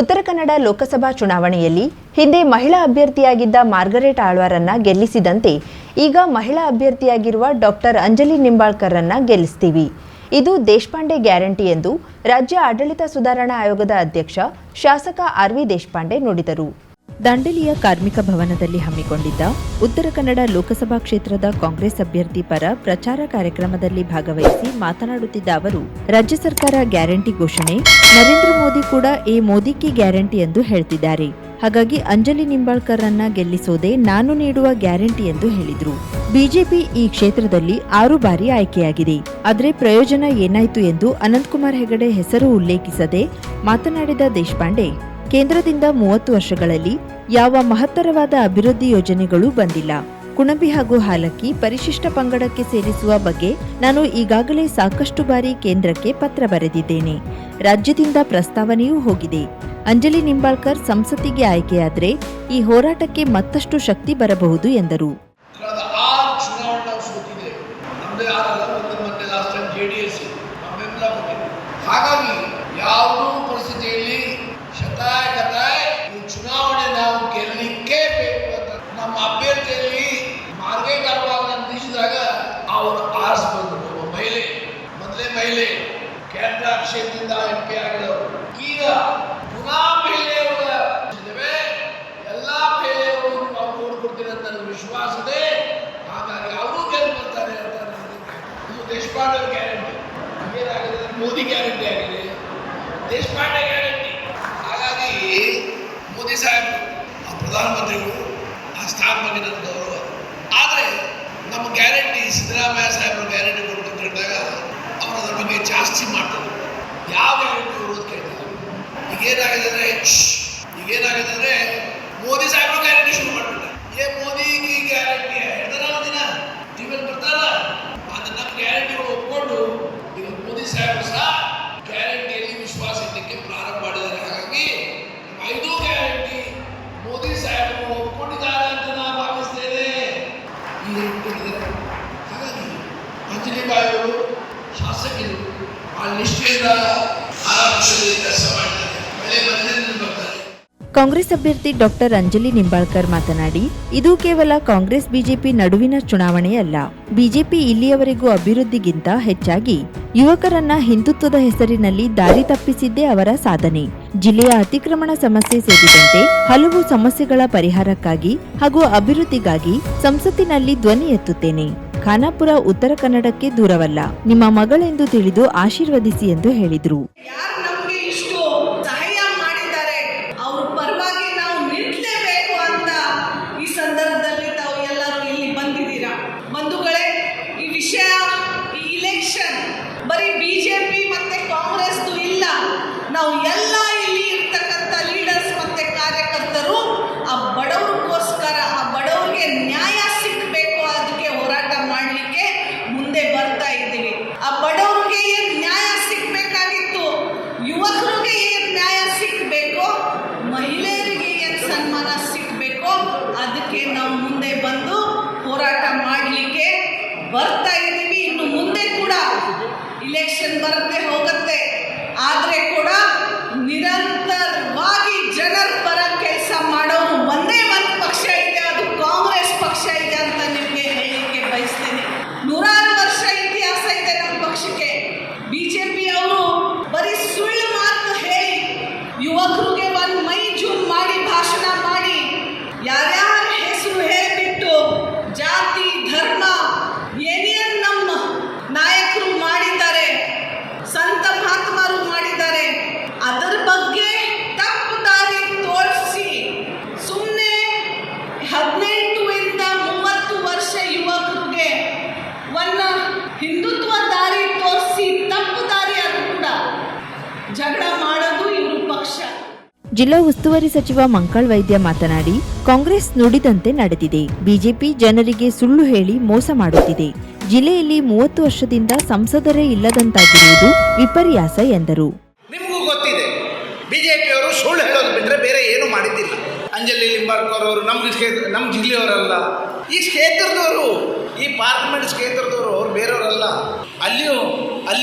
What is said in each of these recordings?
ಉತ್ತರ ಕನ್ನಡ ಲೋಕಸಭಾ ಚುನಾವಣೆಯಲ್ಲಿ ಹಿಂದೆ ಮಹಿಳಾ ಅಭ್ಯರ್ಥಿಯಾಗಿದ್ದ ಮಾರ್ಗರೆಟ್ ಆಳ್ವಾರನ್ನ ಗೆಲ್ಲಿಸಿದಂತೆ ಈಗ ಮಹಿಳಾ ಅಭ್ಯರ್ಥಿಯಾಗಿರುವ ಡಾಕ್ಟರ್ ಅಂಜಲಿ ನಿಂಬಾಳ್ಕರ್ರನ್ನ ಗೆಲ್ಲಿಸ್ತೀವಿ. ಇದು ದೇಶಪಾಂಡೆ ಗ್ಯಾರಂಟಿ ಎಂದು ರಾಜ್ಯ ಆಡಳಿತ ಸುಧಾರಣಾ ಆಯೋಗದ ಅಧ್ಯಕ್ಷ ಶಾಸಕ ಆರ್.ವಿ. ದೇಶಪಾಂಡೆ ನುಡಿದರು. ದಾಂಡೇಲಿಯ ಕಾರ್ಮಿಕ ಭವನದಲ್ಲಿ ಹಮ್ಮಿಕೊಂಡಿದ್ದ ಉತ್ತರ ಕನ್ನಡ ಲೋಕಸಭಾ ಕ್ಷೇತ್ರದ ಕಾಂಗ್ರೆಸ್ ಅಭ್ಯರ್ಥಿ ಪರ ಪ್ರಚಾರ ಕಾರ್ಯಕ್ರಮದಲ್ಲಿ ಭಾಗವಹಿಸಿ ಮಾತನಾಡುತ್ತಿದ್ದ ಅವರು, ರಾಜ್ಯ ಸರ್ಕಾರ ಗ್ಯಾರಂಟಿ ಘೋಷಣೆ, ನರೇಂದ್ರ ಮೋದಿ ಕೂಡ ಈ ಮೋದಿ ಕಿ ಗ್ಯಾರಂಟಿ ಎಂದು ಹೇಳ್ತಿದ್ದಾರೆ. ಹಾಗಾಗಿ ಅಂಜಲಿ ನಿಂಬಾಳ್ಕರ್ರನ್ನ ಗೆಲ್ಲಿಸೋದೇ ನಾನು ನೀಡುವ ಗ್ಯಾರಂಟಿ ಎಂದು ಹೇಳಿದ್ರು. ಬಿಜೆಪಿ ಈ ಕ್ಷೇತ್ರದಲ್ಲಿ 6 ಬಾರಿ ಆಯ್ಕೆಯಾಗಿದೆ. ಆದರೆ ಪ್ರಯೋಜನ ಏನಾಯ್ತು ಎಂದು ಅನಂತಕುಮಾರ್ ಹೆಗಡೆ ಹೆಸರು ಉಲ್ಲೇಖಿಸದೆ ಮಾತನಾಡಿದ ದೇಶಪಾಂಡೆ, ಕೇಂದ್ರದಿಂದ 30 ವರ್ಷಗಳಲ್ಲಿ ಯಾವ ಮಹತ್ತರವಾದ ಅಭಿವೃದ್ಧಿ ಯೋಜನೆಗಳೂ ಬಂದಿಲ್ಲ. ಕುಣಬಿ ಹಾಗೂ ಹಾಲಕ್ಕಿ ಪರಿಶಿಷ್ಟ ಪಂಗಡಕ್ಕೆ ಸೇರಿಸುವ ಬಗ್ಗೆ ನಾನು ಈಗಾಗಲೇ ಸಾಕಷ್ಟು ಬಾರಿ ಕೇಂದ್ರಕ್ಕೆ ಪತ್ರ ಬರೆದಿದ್ದೇನೆ. ರಾಜ್ಯದಿಂದ ಪ್ರಸ್ತಾವನೆಯೂ ಹೋಗಿದೆ. ಅಂಜಲಿ ನಿಂಬಾಳ್ಕರ್ ಸಂಸತ್ತಿಗೆ ಆಯ್ಕೆಯಾದರೆ ಈ ಹೋರಾಟಕ್ಕೆ ಮತ್ತಷ್ಟು ಶಕ್ತಿ ಬರಬಹುದು ಎಂದರು. ಹಾಗಾಗಿ ಯಾವುದೂ ಪರಿಸ್ಥಿತಿಯಲ್ಲಿ ಈ ಚುನಾವಣೆ ನಾವು ಗೆಲ್ಲಲಿಕ್ಕೇ ಬೇಕು ಅಂತ ನಮ್ಮ ಅಭ್ಯರ್ಥಿಯಲ್ಲಿ ಮಾರ್ಗರೆಟ್ ಆಳ್ವಾರನ್ನ ನಿಲ್ಲಿಸಿದಾಗ ಅವರು ಆರಿಸಬಹುದು. ಒಬ್ಬ ಮಹಿಳೆ, ಮೊದಲೇ ಮಹಿಳೆ, ಕೇಂದ್ರ ಕ್ಷೇತ್ರದಿಂದ MP ಆಗಿದವರು. ಈಗ ಪುನಃ ಮಹಿಳೆಯವರ ಎಲ್ಲ ಮಹಿಳೆಯವರು ನಾವು ನೋಡ್ಕೊಡ್ತೀವಿ ಅಂತ ನನಗೆ ವಿಶ್ವಾಸ ಇದೆ. ಹಾಗಾಗಿ ಅವರು ಗೆದ್ದು ಬರ್ತಾರೆ ಅಂತ ಇದು ದೇಶಪಾಂಡೆ ಗ್ಯಾರಂಟಿ. ಏನಾಗಿದೆ, ಮೋದಿ ಗ್ಯಾರಂಟಿ ಆಗಿದೆ, ದೇಶಪಾಂಡೆ ಗ್ಯಾರಂಟಿ. ಹಾಗಾಗಿ ಮೋದಿ ಸಾಹೇಬರು ಪ್ರಧಾನಮಂತ್ರಿಗಳು ಆ ಸ್ಥಾನ ಬಗ್ಗೆ ನನ್ನ ಗೌರವ. ಆದರೆ ನಮ್ಮ ಗ್ಯಾರಂಟಿ ಸಿದ್ದರಾಮಯ್ಯ ಸಾಹೇಬರು ಗ್ಯಾರಂಟಿ ಕೊಟ್ಟಿದ್ದಾಗ ಅವರು ಅದರ ಬಗ್ಗೆ ಜಾಸ್ತಿ ಮಾಡ್ತಾರೆ. ಯಾವ ಗ್ಯಾರಂಟಿ ವಿರೋಧ ಕೇಳ್ತಾರೆ. ಈಗೇನಾಗಿದೆ ಅಂದರೆ ಮೋದಿ ಸಾಹೇಬರು ಗ್ಯಾರಂಟಿ ಶುರು ಮಾಡ್ಬಿಟ್ಟಾರೆ. ಮೋದಿ ಗ್ಯಾರಂಟಿ ಹೇಳ್ತಾರ ದಿನ ಟಿವಿಯಲ್ಲಿ ಬರ್ತಾರ. ಅದನ್ನ ನಮ್ಮ ಗ್ಯಾರಂಟಿಗಳು ಒಪ್ಕೊಂಡು ಈಗ ಮೋದಿ ಸಾಹೇಬರು ಸಹ ಗ್ಯಾರಂಟಿಯಲ್ಲಿ ವಿಶ್ವಾಸ ಇಟ್ಟಕ್ಕೆ ಪ್ರಾರಂಭ ಮಾಡಿದ್ದಾರೆ. ಹಾಗಾಗಿ 5 ಗ್ಯಾರಂಟಿ ಮೋದಿ ಸಾಹೇಬರು ಒಪ್ಕೊಂಡಿದ್ದಾರೆ ಅಂತ ನಾವು ಭಾವಿಸ್ತೇವೆ. ಹಾಗಾಗಿ ಅಂಜಲಿ ಬಾಯಿಯವರು ಶಾಸಕರು ಆ ನಿಷ್ಠೆಯಿಂದ ಕೆಲಸ ಮಾಡ್ತಾರೆ. ಒಳ್ಳೆ ಮನಸ್ಸಿನಿಂದ ಬರ್ತಾರೆ. ಕಾಂಗ್ರೆಸ್ ಅಭ್ಯರ್ಥಿ ಡಾಕ್ಟರ್ ಅಂಜಲಿ ನಿಂಬಾಳ್ಕರ್ ಮಾತನಾಡಿ, ಇದು ಕೇವಲ ಕಾಂಗ್ರೆಸ್ ಬಿಜೆಪಿ ನಡುವಿನ ಚುನಾವಣೆಯಲ್ಲ. ಬಿಜೆಪಿ ಇಲ್ಲಿಯವರೆಗೂ ಅಭಿವೃದ್ಧಿಗಿಂತ ಹೆಚ್ಚಾಗಿ ಯುವಕರನ್ನ ಹಿಂದುತ್ವದ ಹೆಸರಿನಲ್ಲಿ ದಾರಿ ತಪ್ಪಿಸಿದ್ದೇ ಅವರ ಸಾಧನೆ. ಜಿಲ್ಲೆಯ ಅತಿಕ್ರಮಣ ಸಮಸ್ಯೆ ಸೇರಿದಂತೆ ಹಲವು ಸಮಸ್ಯೆಗಳ ಪರಿಹಾರಕ್ಕಾಗಿ ಹಾಗೂ ಅಭಿವೃದ್ಧಿಗಾಗಿ ಸಂಸತ್ತಿನಲ್ಲಿ ಧ್ವನಿ ಎತ್ತುತ್ತೇನೆ. ಖಾನಾಪುರ ಉತ್ತರ ಕನ್ನಡಕ್ಕೆ ದೂರವಲ್ಲ. ನಿಮ್ಮ ಮಗಳೆಂದು ತಿಳಿದು ಆಶೀರ್ವದಿಸಿ ಎಂದು ಹೇಳಿದ್ರು. ಬರೀ ಬಿಜೆಪಿ ಮತ್ತೆ ಕಾಂಗ್ರೆಸ್ ಇಲ್ಲ, ನಾವು ಎಲ್ಲ ಇಲ್ಲಿ ಇರ್ತಕ್ಕಂಥ ಲೀಡರ್ಸ್ ಮತ್ತೆ ಕಾರ್ಯಕರ್ತರು ಆ ಬಡವರಿಗೋಸ್ಕರ, ಆ ಬಡವರಿಗೆ ನ್ಯಾಯ ಸಿಗಬೇಕು, ಅದಕ್ಕೆ ಹೋರಾಟ ಮಾಡಲಿಕ್ಕೆ ಮುಂದೆ ಬರ್ತಾ ಇದ್ದೀವಿ. ಆ ಬಡವರಿಗೆ ಏನು ನ್ಯಾಯ ಸಿಗಬೇಕಾಗಿತ್ತು, ಯುವಕರಿಗೆ ಏನು ನ್ಯಾಯ ಸಿಗಬೇಕು, ಮಹಿಳೆಯರಿಗೆ ಏನು ಸನ್ಮಾನ ಸಿಗಬೇಕು, ಅದಕ್ಕೆ ನಾವು ಮುಂದೆ ಬಂದು ಹೋರಾಟ ಮಾಡಲಿಕ್ಕೆ ಬರ್ತಾ ಇದ್ದೀವಿ. ಇನ್ನು ಮುಂದೆ ಕೂಡ ಇಲೆಕ್ಷನ್ ಬರುತ್ತೆ ಹೋಗುತ್ತೆ, ಆದರೆ ಕೂಡ ನಿರಂತರವಾಗಿ ಜನರ ಪರ ಕೆಲಸ ಮಾಡೋರು ಒಂದೇ ಒಂದು ಪಕ್ಷ ಇದೆ, ಅದು ಕಾಂಗ್ರೆಸ್ ಪಕ್ಷ ಇದೆ ಅಂತ ನಿಮಗೆ ಹೇಳಲಿಕ್ಕೆ ಬಯಸ್ತೇನೆ. 100 ವರ್ಷ ಇತಿಹಾಸ ಇದೆ ನಮ್ಮ ಪಕ್ಷಕ್ಕೆ. ಬಿಜೆಪಿ ಅವರು ಬರೀ ಸುಳ್ಳು ಮಾತು ಹೇಳಿ ಯುವಕರಿಗೆ ಒಂದು ಮೈ ಜೂನ್ ಮಾಡಿ ಭಾಷಣ ಮಾಡಿ ಯಾರ್ಯಾರ ಹೆಸರು ಹೇಳಿಬಿಟ್ಟು ಜಾತಿ ಧರ್ಮ ಏನೇನು ನಮ್ಮ ನಾಯಕರು ಮಾಡಿದ್ದಾರೆ, ಸಂತ ಮಹಾತ್ಮರು ಮಾಡಿದ್ದಾರೆ, ಅದರ ಬಗ್ಗೆ ತಪ್ಪು ದಾರಿ ತೋರಿಸಿ ಸುಮ್ಮನೆ 18 ಇಂದ 30 ವರ್ಷ ಯುವಕರಿಗೆ ಒಂದು ಹಿಂದುತ್ವ ದಾರಿ ತೋರಿಸಿ ತಪ್ಪು ದಾರಿ ಅದು ಕೂಡ ಜಗಳ ಮಾಡೋದು ಇವರು ಪಕ್ಷ. ಜಿಲ್ಲಾ ಉಸ್ತುವಾರಿ ಸಚಿವ ಮಂಕಾಳ್ ವೈದ್ಯ ಮಾತನಾಡಿ, ಕಾಂಗ್ರೆಸ್ ನುಡಿದಂತೆ ನಡೆದಿದೆ. ಬಿಜೆಪಿ ಜನರಿಗೆ ಸುಳ್ಳು ಹೇಳಿ ಮೋಸ ಮಾಡುತ್ತಿದೆ. ಜಿಲ್ಲೆಯಲ್ಲಿ 30 ವರ್ಷದಿಂದ ಸಂಸದರೇ ಇಲ್ಲದಂತಾಗಿರುವುದು ವಿಪರ್ಯಾಸ ಎಂದರು. ನಿಮಗೂ ಗೊತ್ತಿದೆ, ಬಿಜೆಪಿಯವರು ಸುಳ್ಳು ಹೇಳೋದು ಬಿಟ್ಟರೆ ಬೇರೆ ಏನು ಮಾಡಿದ್ದಿಲ್ಲ. ಅಂಜಲಿ ನಿಂಬಾಳ್ಕರ್ ಅವರು ನಮ್ಮ ಜಿಲ್ಲೆಯವರಲ್ಲ, ಈ ಕ್ಷೇತ್ರದವರು, ಈ ಪಾರ್ಲಿಮೆಂಟ್ ಕ್ಷೇತ್ರದವರು, ಅವ್ರು ಬೇರೆಯವರಲ್ಲ. ಅಲ್ಲಿಯೂ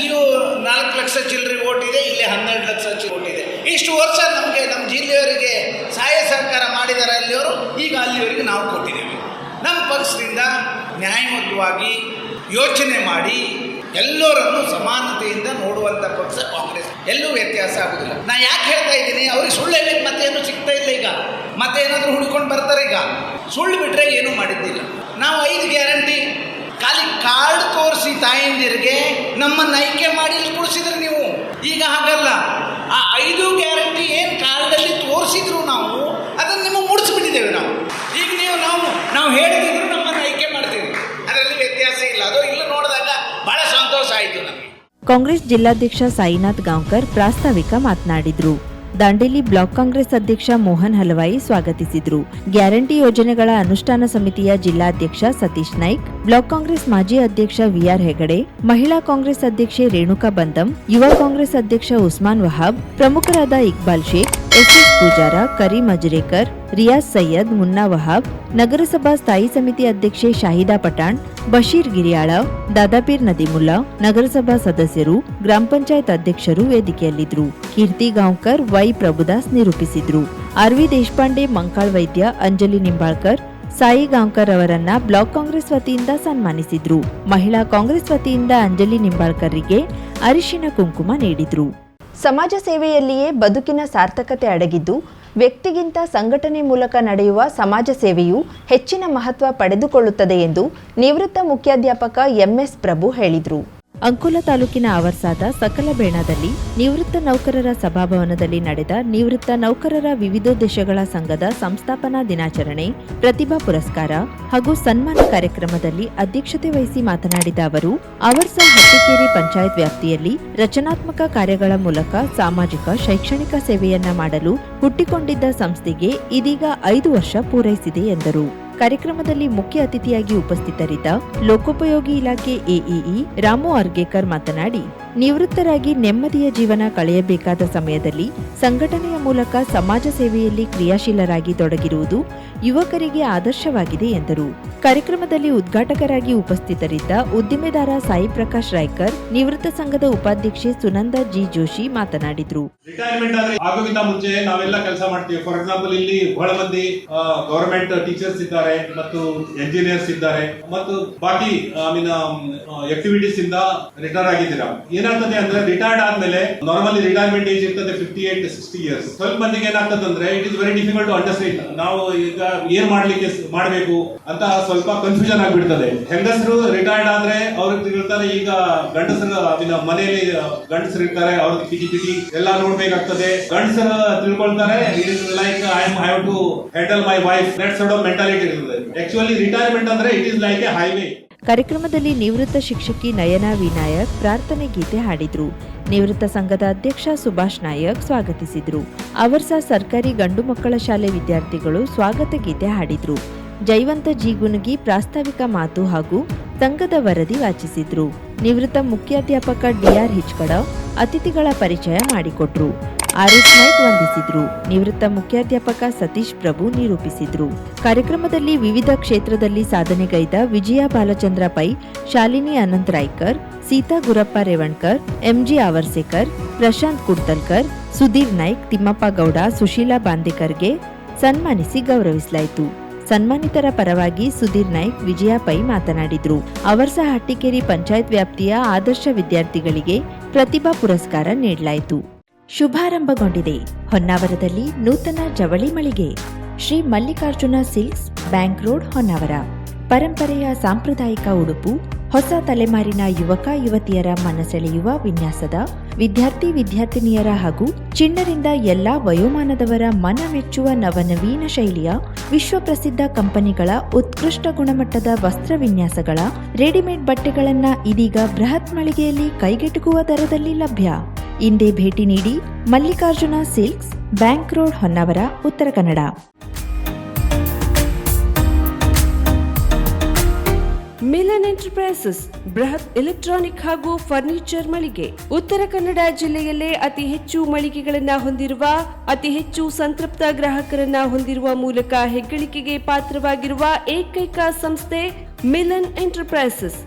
4 ಲಕ್ಷ ಚಿಲ್ಲರೆ ಓಟ್ ಇದೆ, ಇಲ್ಲಿ 12 ಲಕ್ಷ ಓಟ್ ಇದೆ. ಇಷ್ಟು ವರ್ಷ ನಮಗೆ ನಮ್ಮ ಜಿಲ್ಲೆಯವರಿಗೆ ಸಹಾಯ ಸಹಕಾರ ಮಾಡಿದ್ದಾರೆ ಅಲ್ಲಿಯವರು, ಈಗ ಅಲ್ಲಿಯವರಿಗೆ ನಾವು ಕೊಟ್ಟಿದ್ದೇವೆ. ನಮ್ಮ ಪಕ್ಷದಿಂದ ನ್ಯಾಯಯುತವಾಗಿ ಯೋಚನೆ ಮಾಡಿ ಎಲ್ಲರನ್ನು ಸಮಾನತೆಯಿಂದ ನೋಡುವಂಥ ಪಕ್ಷ ಕಾಂಗ್ರೆಸ್. ಎಲ್ಲೂ ವ್ಯತ್ಯಾಸ ಆಗುದಿಲ್ಲ. ನಾ ಯಾಕೆ ಹೇಳ್ತಾ ಇದ್ದೀನಿ, ಅವ್ರಿಗೆ ಸುಳ್ಳು ಹೇಳಲಿಕ್ಕೆ ಮತ್ತೆ ಏನು ಸಿಗ್ತಾ ಇಲ್ಲ. ಈಗ ಮತ್ತೆ ಏನಾದರೂ ಹುಡ್ಕೊಂಡು ಬರ್ತಾರೆ. ಈಗ ಸುಳ್ಳು ಬಿಟ್ಟರೆ ಏನೂ ಮಾಡಿದ್ದಿಲ್ಲ. ನಾವು 5 ಗ್ಯಾರಂಟಿ ಖಾಲಿ ಕಾರ್ಡ್ ತೋರಿಸಿ ತಾಯಂದಿರಿಗೆ ನಮ್ಮನ್ನು ಆಯ್ಕೆ ಮಾಡಿ ಕೊಡಿಸಿದ್ರೆ ನೀವು. ಈಗ ಹಾಗಲ್ಲ. ಆ 5 ಗ್ಯಾರಂಟಿ ಏನು ಕಾರ್ಡಲ್ಲಿ ತೋರಿಸಿದ್ರು ನಾವು ಅದನ್ನು ನಿಮಗೆ ಮುಡಿಸ್ಬಿಟ್ಟಿದ್ದೇವೆ ನಾವು. ಈಗ ನಾವು ಹೇಳಿದ್ರು ನಮ್ಮನ್ನು ಆಯ್ಕೆ ಮಾಡ್ತೀವಿ. ಅದರಲ್ಲಿ ವ್ಯತ್ಯಾಸ ಇಲ್ಲ. ಅದು ಇಲ್ಲ ನೋಡಿದಾಗ ಬಹಳ ಸಂತೋಷ ಆಯಿತು ನಮಗೆ. ಕಾಂಗ್ರೆಸ್ ಜಿಲ್ಲಾಧ್ಯಕ್ಷ ಸಾಯಿನಾಥ್ ಗಾಂವ್ಕರ್ ಪ್ರಾಸ್ತಾವಿಕ ಮಾತನಾಡಿದ್ರು. ದಾಂಡೇಲಿ ಬ್ಲಾಕ್ ಕಾಂಗ್ರೆಸ್ ಅಧ್ಯಕ್ಷ ಮೋಹನ್ ಹಲವಾಯಿ ಸ್ವಾಗತಿಸಿದ್ರು. ಗ್ಯಾರಂಟಿ ಯೋಜನೆಗಳ ಅನುಷ್ಠಾನ ಸಮಿತಿಯ ಜಿಲ್ಲಾಧ್ಯಕ್ಷ ಸತೀಶ್ ನಾಯ್ಕ್, ಬ್ಲಾಕ್ ಕಾಂಗ್ರೆಸ್ ಮಾಜಿ ಅಧ್ಯಕ್ಷ ವಿಆರ್ ಹೆಗಡೆ, ಮಹಿಳಾ ಕಾಂಗ್ರೆಸ್ ಅಧ್ಯಕ್ಷೆ ರೇಣುಕಾ ಬಂದಂ, ಯುವ ಕಾಂಗ್ರೆಸ್ ಅಧ್ಯಕ್ಷ ಉಸ್ಮಾನ್ ವಹಾಬ್, ಪ್ರಮುಖರಾದ ಇಕ್ಬಾಲ್ ಶೇಖ್, ಎಸ್ಎಸ್ ಪೂಜಾರ, ಕರೀಂ ಅಜ್ರೇಕರ್, ರಿಯಾಜ್ ಸೈಯದ್, ಮುನ್ನಾ ವಹಾಬ್, ನಗರಸಭಾ ಸ್ಥಾಯಿ ಸಮಿತಿ ಅಧ್ಯಕ್ಷೆ ಶಾಹಿದಾ ಪಠಾಣ್, ಬಶೀರ್ ಗಿರಿಯಾಳ, ದಾದಾಪೀರ್ ನದೀಮುಲ್ಲಾ, ನಗರಸಭಾ ಸದಸ್ಯರು, ಗ್ರಾಮ ಪಂಚಾಯತ್ ಅಧ್ಯಕ್ಷರು ವೇದಿಕೆಯಲ್ಲಿದ್ದರು. ಕೀರ್ತಿ ಗಾಂವ್ಕರ್, ವೈ ಪ್ರಭುದಾಸ್ ನಿರೂಪಿಸಿದ್ರು. ಆರ್ವಿ ದೇಶಪಾಂಡೆ, ಮಂಕಾಳ್ ವೈದ್ಯ, ಅಂಜಲಿ ನಿಂಬಾಳ್ಕರ್, ಸಾಯಿ ಗಾಂವ್ಕರ್ ಅವರನ್ನ ಬ್ಲಾಕ್ ಕಾಂಗ್ರೆಸ್ ವತಿಯಿಂದ ಸನ್ಮಾನಿಸಿದ್ರು. ಮಹಿಳಾ ಕಾಂಗ್ರೆಸ್ ವತಿಯಿಂದ ಅಂಜಲಿ ನಿಂಬಾಳ್ಕರ್ರಿಗೆ ಅರಿಶಿನ ಕುಂಕುಮ ನೀಡಿದ್ರು. ಸಮಾಜ ಸೇವೆಯಲ್ಲಿಯೇ ಬದುಕಿನ ಸಾರ್ಥಕತೆ ಅಡಗಿದ್ದು, ವ್ಯಕ್ತಿಗಿಂತ ಸಂಘಟನೆ ಮೂಲಕ ನಡೆಯುವ ಸಮಾಜ ಸೇವೆಯು ಹೆಚ್ಚಿನ ಮಹತ್ವ ಪಡೆದುಕೊಳ್ಳುತ್ತದೆ ಎಂದು ನಿವೃತ್ತ ಮುಖ್ಯಾಧ್ಯಾಪಕ ಎಂಎಸ್ ಪ್ರಭು ಹೇಳಿದರು. ಅಂಕೋಲಾ ತಾಲೂಕಿನ ಆವರ್ಸಾದ ಸಕಲಬೇಣದಲ್ಲಿ ನಿವೃತ್ತ ನೌಕರರ ಸಭಾಭವನದಲ್ಲಿ ನಡೆದ ನಿವೃತ್ತ ನೌಕರರ ವಿವಿಧೋದ್ದೇಶಗಳ ಸಂಘದ ಸಂಸ್ಥಾಪನಾ ದಿನಾಚರಣೆ, ಪ್ರತಿಭಾ ಪುರಸ್ಕಾರ ಹಾಗೂ ಸನ್ಮಾನ ಕಾರ್ಯಕ್ರಮದಲ್ಲಿ ಅಧ್ಯಕ್ಷತೆ ವಹಿಸಿ ಮಾತನಾಡಿದ ಅವರು, ಆವರ್ಸಾ ಹಟ್ಟಿಕೇರಿ ಪಂಚಾಯತ್ ವ್ಯಾಪ್ತಿಯಲ್ಲಿ ರಚನಾತ್ಮಕ ಕಾರ್ಯಗಳ ಮೂಲಕ ಸಾಮಾಜಿಕ ಶೈಕ್ಷಣಿಕ ಸೇವೆಯನ್ನ ಮಾಡಲು ಹುಟ್ಟಿಕೊಂಡಿದ್ದ ಸಂಸ್ಥೆಗೆ ಇದೀಗ 5 ವರ್ಷ ಪೂರೈಸಿದೆ ಎಂದರು. ಕಾರ್ಯಕ್ರಮದಲ್ಲಿ ಮುಖ್ಯ ಅತಿಥಿಯಾಗಿ ಉಪಸ್ಥಿತರಿದ್ದ ಲೋಕೋಪಯೋಗಿ ಇಲಾಖೆ ಎಇಇ ರಾಮು ಅರ್ಗೇಕರ್ ಮಾತನಾಡಿ, ನಿವೃತ್ತರಾಗಿ ನೆಮ್ಮದಿಯ ಜೀವನ ಕಳೆಯಬೇಕಾದ ಸಮಯದಲ್ಲಿ ಸಂಘಟನೆಯ ಮೂಲಕ ಸಮಾಜ ಸೇವೆಯಲ್ಲಿ ಕ್ರಿಯಾಶೀಲರಾಗಿ ತೊಡಗಿರುವುದು ಯುವಕರಿಗೆ ಆದರ್ಶವಾಗಿದೆ ಎಂದರು. ಕಾರ್ಯಕ್ರಮದಲ್ಲಿ ಉದ್ಘಾಟಕರಾಗಿ ಉಪಸ್ಥಿತರಿದ್ದ ಉದ್ದಿಮೆದಾರ ಸಾಯಿ ಪ್ರಕಾಶ್ ರಾಯ್ಕರ್, ನಿವೃತ್ತ ಸಂಘದ ಉಪಾಧ್ಯಕ್ಷೆ ಸುನಂದಾ ಜಿ ಜೋಶಿ ಮಾತನಾಡಿದರು. ರಿಟೈರ್ಮೆಂಟ್ ಆದ್ರೆ ಆಗೋಕ್ಕಿಂತ ಮುಂಚೆ ನಾವೆಲ್ಲ ಕೆಲಸ ಮಾಡ್ತೀವಿ. ಫಾರ್ ಎಕ್ಸಾಂಪಲ್, ಇಲ್ಲಿ ಬಹಳ ಮಂದಿ ಗವರ್ಮೆಂಟ್ ಟೀಚರ್ಸ್ ಇದ್ದಾರೆ ಮತ್ತು ಎಂಜಿನಿಯರ್ಸ್ ಇದ್ದಾರೆ ಮತ್ತು ಬಾಕಿ ಆಕ್ಟಿವಿಟೀಸ್ ಇಂದ ರಿಟೈರ್ ಆಗಿದ್ದೀರಾ. ಏನಾಗ್ತದೆ ಅಂದ್ರೆ, ರಿಟೈರ್ಡ್ ಆದ್ಮೇಲೆ ನಾರ್ಮಲಿ ರಿಟೈರ್ಮೆಂಟ್ ಏಜ್ ಇರ್ತದೆ 58-60 ಇಯರ್ಸ್. ಸ್ವಲ್ಪ ಮಂದಿಗೆ ಏನಾಗ್ತದೆ ಅಂದ್ರೆ, it is very difficult to understand. ನಾವು ಈಗ ಏನ್ ಮಾಡಬೇಕು ಅಂತ ಸ್ವಲ್ಪ ಕನ್ಫ್ಯೂಷನ್ ಆಗ್ಬಿಡ್ತದೆ. ಹೆಂಗಸರು ರಿಟೈರ್ಡ್ ಆದ್ರೆ ಅವ್ರಿಗೆ ಹೇಳ್ತಾರೆ, ಈಗ ಗಂಡಸರು ಮನೆಯಲ್ಲಿ ಗಂಡಸರು ಇರ್ತಾರೆ, ಅವ್ರಿಗೆ ಪಿಟಿ ಎಲ್ಲ ನೋಡ್ಬೇಕಾಗ್ತದೆ. ಗಂಡಸರು ತಿಳ್ಕೊಳ್ತಾರೆ, it is like I have to handle my wife, that sort of mentality ಇರ್ತದೆ. ಆಕ್ಚುಲಿ ರಿಟೈರ್ಮೆಂಟ್ ಅಂದ್ರೆ it is like a highway. ಕಾರ್ಯಕ್ರಮದಲ್ಲಿ ನಿವೃತ್ತ ಶಿಕ್ಷಕಿ ನಯನಾ ವಿನಾಯಕ್ ಪ್ರಾರ್ಥನೆ ಗೀತೆ ಹಾಡಿದ್ರು. ನಿವೃತ್ತ ಸಂಘದ ಅಧ್ಯಕ್ಷ ಸುಭಾಷ್ ನಾಯಕ್ ಸ್ವಾಗತಿಸಿದ್ರು. ಆವರ್ಸಾ ಸರ್ಕಾರಿ ಗಂಡು ಮಕ್ಕಳ ಶಾಲೆ ವಿದ್ಯಾರ್ಥಿಗಳು ಸ್ವಾಗತ ಗೀತೆ ಹಾಡಿದ್ರು. ಜೈವಂತ ಜೀಗುನಗಿ ಪ್ರಾಸ್ತಾವಿಕ ಮಾತು ಹಾಗೂ ಸಂಘದ ವರದಿ ವಾಚಿಸಿದ್ರು. ನಿವೃತ್ತ ಮುಖ್ಯಾಧ್ಯಾಪಕ ಡಿಆರ್ ಹಿಚ್ಕಡ ಅತಿಥಿಗಳ ಪರಿಚಯ ಮಾಡಿಕೊಟ್ರು. ಆರ್ಎಸ್ ನಾಯ್ಕ್ ವಂದಿಸಿದ್ರು. ನಿವೃತ್ತ ಮುಖ್ಯಾಧ್ಯಾಪಕ ಸತೀಶ್ ಪ್ರಭು ನಿರೂಪಿಸಿದ್ರು. ಕಾರ್ಯಕ್ರಮದಲ್ಲಿ ವಿವಿಧ ಕ್ಷೇತ್ರದಲ್ಲಿ ಸಾಧನೆಗೈದ ವಿಜಯ ಬಾಲಚಂದ್ರ ಪೈ, ಶಾಲಿನಿ ಅನಂತ್ ರಾಯ್ಕರ್, ಸೀತಾ ಗುರಪ್ಪ ರೇವಣ್ಕರ್, ಎಂಜಿ ಆವರ್ಸೇಕರ್, ಪ್ರಶಾಂತ್ ಕುಡ್ತಲ್ಕರ್, ಸುಧೀರ್ ನಾಯ್ಕ್, ತಿಮ್ಮಪ್ಪ ಗೌಡ, ಸುಶೀಲಾ ಬಾಂದೇಕರ್ಗೆ ಸನ್ಮಾನಿಸಿ ಗೌರವಿಸಲಾಯಿತು. ಸನ್ಮಾನಿತರ ಪರವಾಗಿ ಸುಧೀರ್ ನಾಯ್ಕ್, ವಿಜಯ ಪೈ ಮಾತನಾಡಿದ್ರು. ಆವರ್ಸಾ ಹಟ್ಟಿಕೇರಿ ಪಂಚಾಯತ್ ವ್ಯಾಪ್ತಿಯ ಆದರ್ಶ ವಿದ್ಯಾರ್ಥಿಗಳಿಗೆ ಪ್ರತಿಭಾ ಪುರಸ್ಕಾರ ನೀಡಲಾಯಿತು. ಶುಭಾರಂಭಗೊಂಡಿದೆ ಹೊನ್ನಾವರದಲ್ಲಿ ನೂತನ ಜವಳಿ ಮಳಿಗೆ, Shri Mallikarjuna silks, bank road, Honnavar. ಪರಂಪರೆಯ ಸಾಂಪ್ರದಾಯಿಕ ಉಡುಪು, ಹೊಸ ತಲೆಮಾರಿನ ಯುವಕ ಯುವತಿಯರ ಮನಸೆಳೆಯುವ ವಿನ್ಯಾಸದ, ವಿದ್ಯಾರ್ಥಿ ವಿದ್ಯಾರ್ಥಿನಿಯರ ಹಾಗೂ ಚಿಣ್ಣರಿಂದ ಎಲ್ಲಾ ವಯೋಮಾನದವರ ಮನ ಮೆಚ್ಚುವ ನವನವೀನ ಶೈಲಿಯ ವಿಶ್ವಪ್ರಸಿದ್ಧ ಕಂಪನಿಗಳ ಉತ್ಕೃಷ್ಟ ಗುಣಮಟ್ಟದ ವಸ್ತ್ರ ವಿನ್ಯಾಸಗಳ ರೆಡಿಮೇಡ್ ಬಟ್ಟೆಗಳನ್ನು ಇದೀಗ ಬೃಹತ್ ಮಳಿಗೆಯಲ್ಲಿ ಕೈಗೆಟುಕುವ ದರದಲ್ಲಿ ಲಭ್ಯ. ಇಂದೇ ಭೇಟಿ ನೀಡಿ. Mallikarjuna silks, bank road, Honnavar, Uttara Kannada. Milan enterprises ಬೃಹತ್ ಎಲೆಕ್ಟ್ರಾನಿಕ್ ಹಾಗೂ ಫರ್ನಿಚರ್ ಮಳಿಗೆ. ಉತ್ತರ ಕನ್ನಡ ಜಿಲ್ಲೆಯಲ್ಲೇ ಅತಿ ಹೆಚ್ಚು ಮಳಿಗೆಗಳನ್ನು ಹೊಂದಿರುವ, ಅತಿ ಹೆಚ್ಚು ಸಂತೃಪ್ತ ಗ್ರಾಹಕರನ್ನ ಹೊಂದಿರುವ ಮೂಲಕ ಹೆಗ್ಗಳಿಕೆಗೆ ಪಾತ್ರವಾಗಿರುವ ಏಕೈಕ ಸಂಸ್ಥೆ ಮಿಲನ್ ಎಂಟರ್ಪ್ರೈಸಸ್.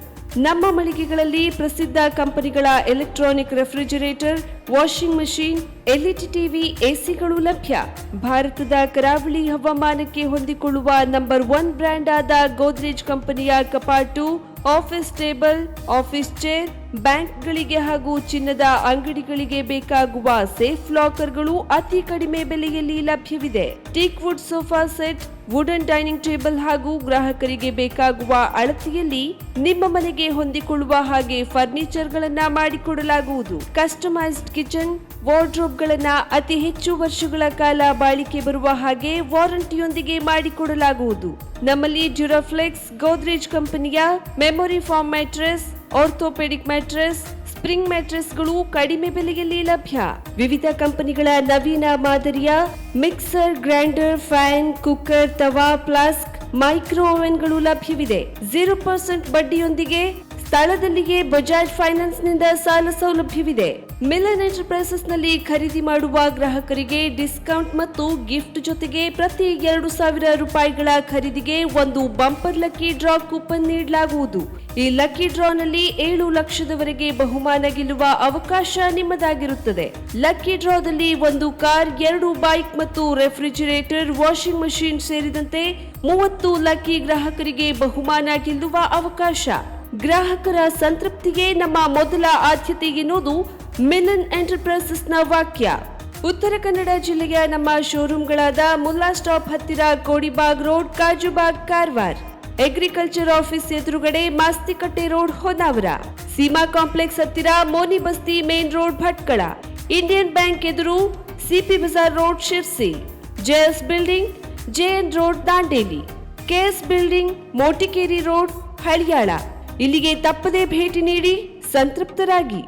ನಮ್ಮ ಮಳಿಗೆಗಳಲ್ಲಿ ಪ್ರಸಿದ್ಧ ಕಂಪನಿಗಳ electronic refrigerator, washing machine, LED TV, ಎಸಿಗಳು ಲಭ್ಯ. ಭಾರತದ ಕರಾವಳಿ ಹವಾಮಾನಕ್ಕೆ ಹೊಂದಿಕೊಳ್ಳುವ ನಂಬರ್ 1 ಬ್ರ್ಯಾಂಡ್ ಆದ ಗೋದ್ರೇಜ್ ಕಂಪನಿಯ ಕಪಾಟು, ಆಫೀಸ್ ಟೇಬಲ್, ಆಫೀಸ್ ಚೇರ್, ಬ್ಯಾಂಕ್ಗಳಿಗೆ ಹಾಗೂ ಚಿನ್ನದ ಅಂಗಡಿಗಳಿಗೆ ಬೇಕಾಗುವ ಸೇಫ್ ಲಾಕರ್ಗಳು ಅತಿ ಕಡಿಮೆ ಬೆಲೆಯಲ್ಲಿ ಲಭ್ಯವಿದೆ. Teak wood sofa set, wooden dining table ಹಾಗೂ ಗ್ರಾಹಕರಿಗೆ ಬೇಕಾಗುವ ಅಳತೆಯಲ್ಲಿ ನಿಮ್ಮ ಮನೆಗೆ ಹೊಂದಿಕೊಳ್ಳುವ ಹಾಗೆ ಫರ್ನಿಚರ್ಗಳನ್ನ ಮಾಡಿಕೊಡಲಾಗುವುದು. ಕಸ್ಟಮೈಸ್ಡ್ ಕಿಚನ್, ವಾರ್ಡ್ರೋಬ್ಗಳನ್ನ ಅತಿ ಹೆಚ್ಚು ವರ್ಷಗಳ ಕಾಲ ಬಾಳಿಕೆ ಬರುವ ಹಾಗೆ ವಾರಂಟಿಯೊಂದಿಗೆ ಮಾಡಿಕೊಡಲಾಗುವುದು. ನಮ್ಮಲ್ಲಿ ಡ್ಯೂರಾಫ್ಲೆಕ್ಸ್, ಗೋದ್ರೇಜ್ ಕಂಪನಿಯ memory foam mattress, orthopaedic mattress, spring ಮ್ಯಾಟ್ರೆಸ್ಗಳು ಕಡಿಮೆ ಬೆಲೆಯಲ್ಲಿ ಲಭ್ಯ. ವಿವಿಧ ಕಂಪನಿಗಳ ನವೀನ ಮಾದರಿಯ ಮಿಕ್ಸರ್, ಗ್ರೈಂಡರ್, ಫ್ಯಾನ್, ಕುಕ್ಕರ್, ತವಾ, ಫ್ಲಾಸ್ಕ್, ಮೈಕ್ರೋ ಓವೆನ್ಗಳು ಲಭ್ಯವಿದೆ. 0% ಬಡ್ಡಿಯೊಂದಿಗೆ ಸ್ಥಳದಲ್ಲಿಯೇ ಬಜಾಜ್ ಫೈನಾನ್ಸ್ ನಿಂದ ಸಾಲ ಸೌಲಭ್ಯವಿದೆ. ಮಿಲನ್ ಎಂಟರ್ಪ್ರೈಸಸ್ ನಲ್ಲಿ ಖರೀದಿ ಮಾಡುವ ಗ್ರಾಹಕರಿಗೆ ಡಿಸ್ಕೌಂಟ್ ಮತ್ತು ಗಿಫ್ಟ್ ಜೊತೆಗೆ ಪ್ರತಿ 2,000 ರೂಪಾಯಿಗಳ ಖರೀದಿಗೆ ಒಂದು ಬಂಪರ್ ಲಕ್ಕಿ ಡ್ರಾ ಕೂಪನ್ ನೀಡಲಾಗುವುದು. ಈ ಲಕ್ಕಿ ಡ್ರಾನಲ್ಲಿ 7 ಲಕ್ಷದವರೆಗೆ ಬಹುಮಾನ ಗೆಲ್ಲುವ ಅವಕಾಶ ನಿಮ್ಮದಾಗಿರುತ್ತದೆ. ಲಕ್ಕಿ ಡ್ರಾದಲ್ಲಿ 1 ಕಾರ್, 2 ಬೈಕ್ ಮತ್ತು ರೆಫ್ರಿಜರೇಟರ್, ವಾಷಿಂಗ್ ಮಷೀನ್ ಸೇರಿದಂತೆ 30 ಲಕ್ಕಿ ಗ್ರಾಹಕರಿಗೆ ಬಹುಮಾನ ಗೆಲ್ಲುವ ಅವಕಾಶ. ಗ್ರಾಹಕರ ಸಂತೃಪ್ತಿಗೆ ನಮ್ಮ ಮೊದಲ ಆದ್ಯತೆ ಎನ್ನುವುದು ಮಿಲನ್ ಎಂಟರ್ಪ್ರೈಸಸ್ನ ವಾಕ್ಯ. ಉತ್ತರ ಕನ್ನಡ ಜಿಲ್ಲೆಯ ನಮ್ಮ ಶೋರೂಮ್ಗಳಾದ ಮುಲ್ಲಾ ಸ್ಟಾಪ್ ಹತ್ತಿರ Kodibag road, Kajubag, Karwar, agriculture office ಎದುರುಗಡೆ ಮಾಸ್ತಿಕಟ್ಟೆ ರೋಡ್, ಹೊನ್ನಾವರ, ಸೀಮಾ ಕಾಂಪ್ಲೆಕ್ಸ್ ಹತ್ತಿರ Moni Basti main road, Bhatkal, Indian bank ಎದುರು CP Bazaar road, Sirsi, JS building, JN road, Dandeli, KS building, Motikeri road, Haliyal. ಇಲ್ಲಿಗೆ ತಪ್ಪದೇ ಭೇಟಿ ನೀಡಿ ಸಂತೃಪ್ತರಾಗಿ.